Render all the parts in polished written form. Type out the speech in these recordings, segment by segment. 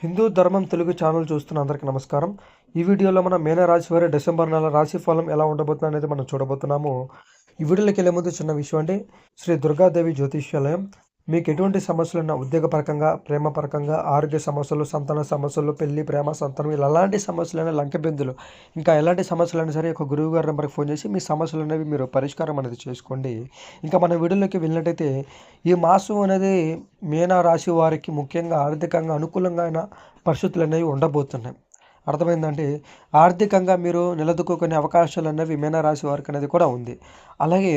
హిందూ ధర్మం తెలుగు ఛానల్ చూస్తున్న అందరికీ నమస్కారం. ఈ వీడియోలో మనం మీనరాశి వారి డిసెంబర్ నెల రాశి ఫలం ఎలా ఉండబోతుంది అనేది మనం చూడబోతున్నాము. ఈ వీడియోలోకి వెళ్ళే ముందు చిన్న విషయం అండి. శ్రీ దుర్గాదేవి జ్యోతిష్యాలయం మీకు ఎటువంటి సమస్యలున్నా ఉద్యోగపరకంగా, ప్రేమపరకంగా, ఆరోగ్య సమస్యలు, సంతాన సమస్యలు, పెళ్లి, ప్రేమ, సంతానం ఇలా ఎలాంటి సమస్యలైనా లంకెబిందులు ఇంకా ఎలాంటి సమస్యలైనా సరే ఒక గురువు గారి నెంబర్కి ఫోన్ చేసి మీ సమస్యలు అనేవి మీరు పరిష్కారం అనేది చేసుకోండి. ఇంకా మన వీడియోలోకి వెళ్ళినట్టయితే ఈ మాసం అనేది మీన రాశి వారికి ముఖ్యంగా ఆర్థికంగా అనుకూలంగా అయిన పరిస్థితులు అనేవి ఉండబోతున్నాయి. అర్థమైందండి. ఆర్థికంగా మీరు నిలదొక్కునే అవకాశాలు అనేవి మీనరాశి వారికి అనేది కూడా ఉంది. అలాగే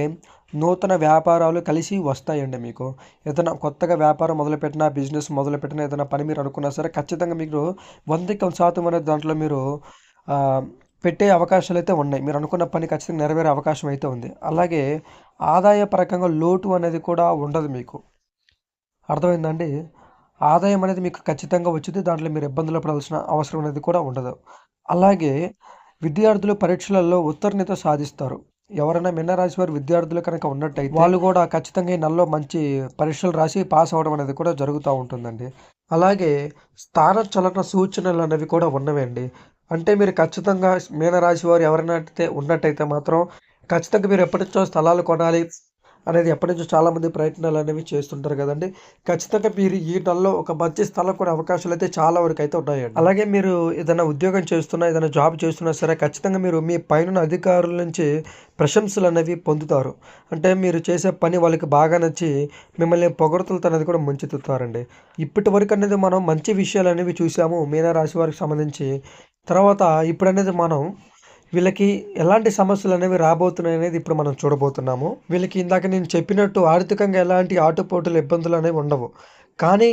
నూతన వ్యాపారాలు కలిసి వస్తాయండి మీకు. ఏదైనా కొత్తగా వ్యాపారం మొదలుపెట్టినా, బిజినెస్ మొదలుపెట్టినా, ఏదైనా పని మీరు అనుకున్నా సరే ఖచ్చితంగా మీకు 100% అనేది దాంట్లో మీరు పెట్టే అవకాశాలు అయితే ఉన్నాయి. మీరు అనుకున్న పని ఖచ్చితంగా నెరవేరే అవకాశం అయితే ఉంది. అలాగే ఆదాయ పరకంగా లోటు అనేది కూడా ఉండదు మీకు. అర్థమైందండి. ఆదాయం అనేది మీకు ఖచ్చితంగా వచ్చింది. దాంట్లో మీరు ఇబ్బందులు పడాల్సిన అవసరం అనేది కూడా ఉండదు. అలాగే విద్యార్థులు పరీక్షలలో ఉత్తీర్ణత సాధిస్తారు. ఎవరైనా మీనరాశి వారి విద్యార్థులు కనుక ఉన్నట్టయితే వాళ్ళు కూడా ఖచ్చితంగా ఈ నెలలో మంచి పరీక్షలు రాసి పాస్ అవ్వడం అనేది కూడా జరుగుతూ ఉంటుందండి. అలాగే స్థాన చలన సూచనలు అనేవి కూడా ఉన్నవండి. అంటే మీరు ఖచ్చితంగా మీనరాశి వారు ఎవరైనా ఉన్నట్టయితే మాత్రం ఖచ్చితంగా మీరు ఎప్పటినుంచో స్థలాలు కొనాలి అనేది ఎప్పటినుంచో చాలామంది ప్రయత్నాలు అనేవి చేస్తుంటారు కదండీ. ఖచ్చితంగా మీరు ఈ నెలలో ఒక మంచి స్థలం కొనే అవకాశాలు అయితే చాలా వరకు అయితే ఉన్నాయండి. అలాగే మీరు ఏదైనా ఉద్యోగం చేస్తున్నా, ఏదైనా జాబ్ చేస్తున్నా సరే ఖచ్చితంగా మీరు మీ పైనున్న అధికారుల నుంచి ప్రశంసలు అనేవి పొందుతారు. అంటే మీరు చేసే పని వాళ్ళకి బాగా నచ్చి మిమ్మల్ని పొగడ్తలతో అనేది కూడా ముంచెత్తుతారండి. ఇప్పటి వరకు అనేది మనం మంచి విషయాలు అనేవి చూసాము మీనరాశి వారికి సంబంధించి. తర్వాత ఇప్పుడనేది మనం వీళ్ళకి ఎలాంటి సమస్యలు అనేవి రాబోతున్నాయి అనేది ఇప్పుడు మనం చూడబోతున్నాము. వీళ్ళకి ఇందాక నేను చెప్పినట్టు ఆర్థికంగా ఎలాంటి ఆటుపోటులు ఇబ్బందులు అనేవి ఉండవు. కానీ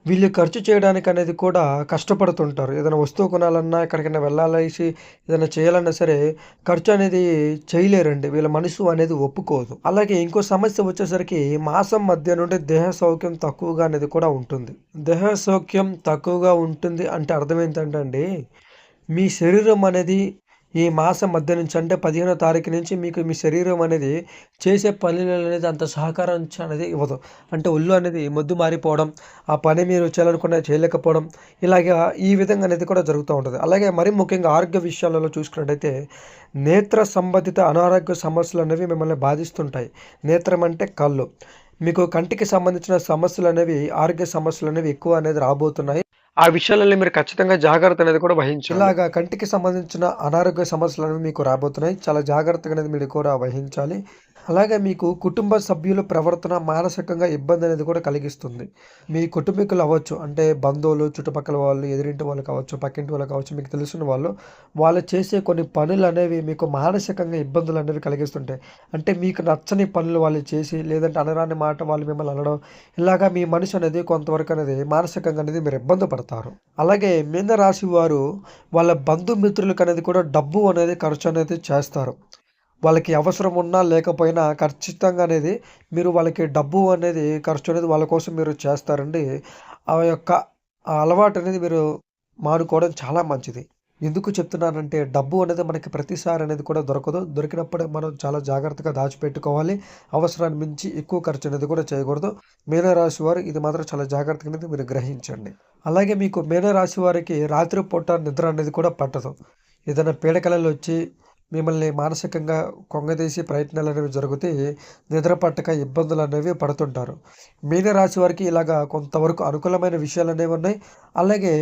వీళ్ళు ఖర్చు చేయడానికి అనేది కూడా కష్టపడుతుంటారు. ఏదైనా వస్తువు కొనాలన్నా, ఎక్కడికైనా వెళ్ళాలేసి ఏదైనా చేయాలన్నా సరే ఖర్చు అనేది చేయలేరండి. వీళ్ళ మనసు అనేది ఒప్పుకోదు. అలాగే ఇంకో సమస్య వచ్చేసరికి మాసం మధ్య నుండి దేహ సౌఖ్యం తక్కువగా అనేది కూడా ఉంటుంది. దేహ సౌఖ్యం తక్కువగా ఉంటుంది అంటే అర్థం ఏంటంటే అండి, మీ శరీరం అనేది ఈ మాసం మధ్య నుంచి అంటే 15వ తారీఖు నుంచి మీకు మీ శరీరం అనేది చేసే పనులు అనేది అంత సహకారం అనేది ఇవ్వదు. అంటే ఒళ్ళు అనేది మొద్దు మారిపోవడం, ఆ పని మీరు చేయాలనుకున్న చేయలేకపోవడం, ఇలాగ ఈ విధంగా అనేది కూడా జరుగుతూ ఉంటుంది. అలాగే మరీ ముఖ్యంగా ఆరోగ్య విషయాలలో చూసుకున్నట్టయితే నేత్ర సంబంధిత అనారోగ్య సమస్యలు అనేవి మిమ్మల్ని బాధిస్తుంటాయి. నేత్రం అంటే కళ్ళు. మీకు కంటికి సంబంధించిన సమస్యలు అనేవి, ఆరోగ్య సమస్యలు అనేవి ఎక్కువ అనేది రాబోతున్నాయి. ఆ విషయాలలో మీరు ఖచ్చితంగా జాగ్రత్త అనేది కూడా వహించాలి. ఇలాగా కంటికి సంబంధించిన అనారోగ్య సమస్యలు అనేవి మీకు రాబోతున్నాయి. చాలా జాగ్రత్తగా అనేది మీరు కూడా వహించాలి. అలాగే మీకు కుటుంబ సభ్యుల ప్రవర్తన మానసికంగా ఇబ్బంది అనేది కూడా కలిగిస్తుంది. మీ కుటుంబీకులు అవ్వచ్చు, అంటే బంధువులు, చుట్టుపక్కల వాళ్ళు, ఎదురింటి వాళ్ళు కావచ్చు, పక్కింటి వాళ్ళు కావచ్చు, మీకు తెలిసిన వాళ్ళు చేసే కొన్ని పనులు అనేవి మీకు మానసికంగా ఇబ్బందులు అనేవి కలిగిస్తుంటాయి. అంటే మీకు నచ్చని పనులు వాళ్ళు చేసి, లేదంటే అనరాని మాట వాళ్ళు మిమ్మల్ని అనడం, ఇలాగా మీ మనిషి అనేది కొంతవరకు అనేది మానసికంగా అనేది మీరు ఇబ్బంది పడతారు. అలాగే మీన రాశి వారు వాళ్ళ బంధుమిత్రులకు అనేది కూడా డబ్బు అనేది ఖర్చు అనేది చేస్తారు. వాళ్ళకి అవసరం ఉన్నా లేకపోయినా ఖచ్చితంగా అనేది మీరు వాళ్ళకి డబ్బు అనేది ఖర్చు అనేది వాళ్ళ కోసం మీరు చేస్తారండి. ఆ యొక్క ఆ అలవాటు అనేది మీరు మానుకోవడం చాలా మంచిది. ఎందుకు చెప్తున్నానంటే డబ్బు అనేది మనకి ప్రతిసారి అనేది కూడా దొరకదు. దొరికినప్పుడే మనం చాలా జాగ్రత్తగా దాచిపెట్టుకోవాలి. అవసరాన్ని మించి ఎక్కువ ఖర్చు అనేది కూడా చేయకూడదు. మీనరాశి వారు ఇది మాత్రం చాలా జాగ్రత్తగా అనేది మీరు గ్రహించండి. అలాగే మీకు మీనరాశి వారికి రాత్రిపూట నిద్ర అనేది కూడా పట్టదు. ఏదైనా పీడకలలు వచ్చి మిమ్మల్ని మానసికంగా కొంగదీసి ప్రయత్నాలు అనేవి జరిగితే నిద్ర పట్టక ఇబ్బందులు అనేవి పడుతుంటారు. మీనరాశి వారికి ఇలాగా కొంతవరకు అనుకూలమైన విషయాలు అనేవి ఉన్నాయి. అలాగే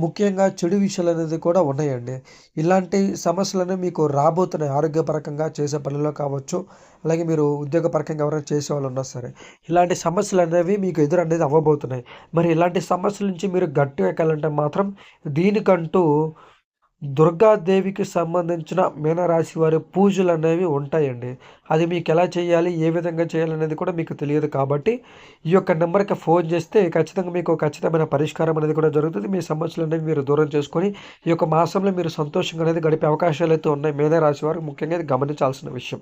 ముఖ్యంగా చెడు విషయాలు అనేది కూడా ఉన్నాయండి. ఇలాంటి సమస్యలు అనేవి మీకు రాబోతున్నాయి. ఆరోగ్యపరకంగా చేసే పనుల్లో కావచ్చు, అలాగే మీరు ఉద్యోగపరకంగా ఎవరైనా చేసేవాళ్ళు ఉన్నా సరే ఇలాంటి సమస్యలు అనేవి మీకు ఎదురు అనేది అవ్వబోతున్నాయి. మరి ఇలాంటి సమస్యల నుంచి మీరు గట్టిగా ఎక్కాలంటే మాత్రం దీనికంటూ దుర్గాదేవికి సంబంధించిన మీనరాశి వారి పూజలు అనేవి ఉంటాయండి. అది మీకు ఎలా చేయాలి, ఏ విధంగా చేయాలనేది కూడా మీకు తెలియదు కాబట్టి ఈ యొక్క నెంబర్‌కి ఫోన్ చేస్తే ఖచ్చితంగా మీకు ఖచ్చితమైన పరిష్కారం అనేది కూడా జరుగుతుంది. మీ సమస్యలనేవి మీరు దూరం చేసుకొని ఈ యొక్క మాసంలో మీరు సంతోషంగా అనేది గడిపే అవకాశాలైతే ఉన్నాయి. మీనరాశి వారు ముఖ్యంగా ఇది గమనించాల్సిన విషయం.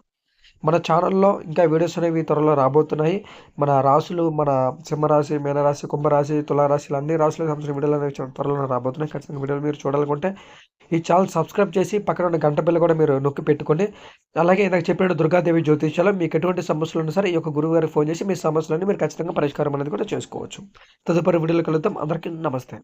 మన ఛానల్లో ఇంకా వీడియోస్ అనేవి త్వరలో రాబోతున్నాయి. మన రాశులు, మన సింహరాశి, మీనరాశి, కుంభరాశి, తులారాశి ఇలా అన్ని రాశులకు సంబంధించిన వీడియోలు అనేవి త్వరలో రాబోతున్నాయి. ఖచ్చితంగా వీడియోలు మీరు చూడాలనుకుంటే ఈ ఛానల్ సబ్స్క్రైబ్ చేసి పక్కన ఉన్న గంట బిల్ల కూడా మీరు నొక్కి పెట్టుకోండి. అలాగే ఇందాక చెప్పినట్టు దుర్గాదేవి జ్యోతిష్యాలయం మీకు ఎటువంటి సమస్యలు ఉన్నా సరే ఈ యొక్క గురువు గారికి ఫోన్ చేసి మీ సమస్యలన్నీ మీరు ఖచ్చితంగా పరిష్కారం అనేది కూడా చేసుకోవచ్చు. తదుపరి వీడియోలో కలుద్దాం. అందరికీ నమస్తే.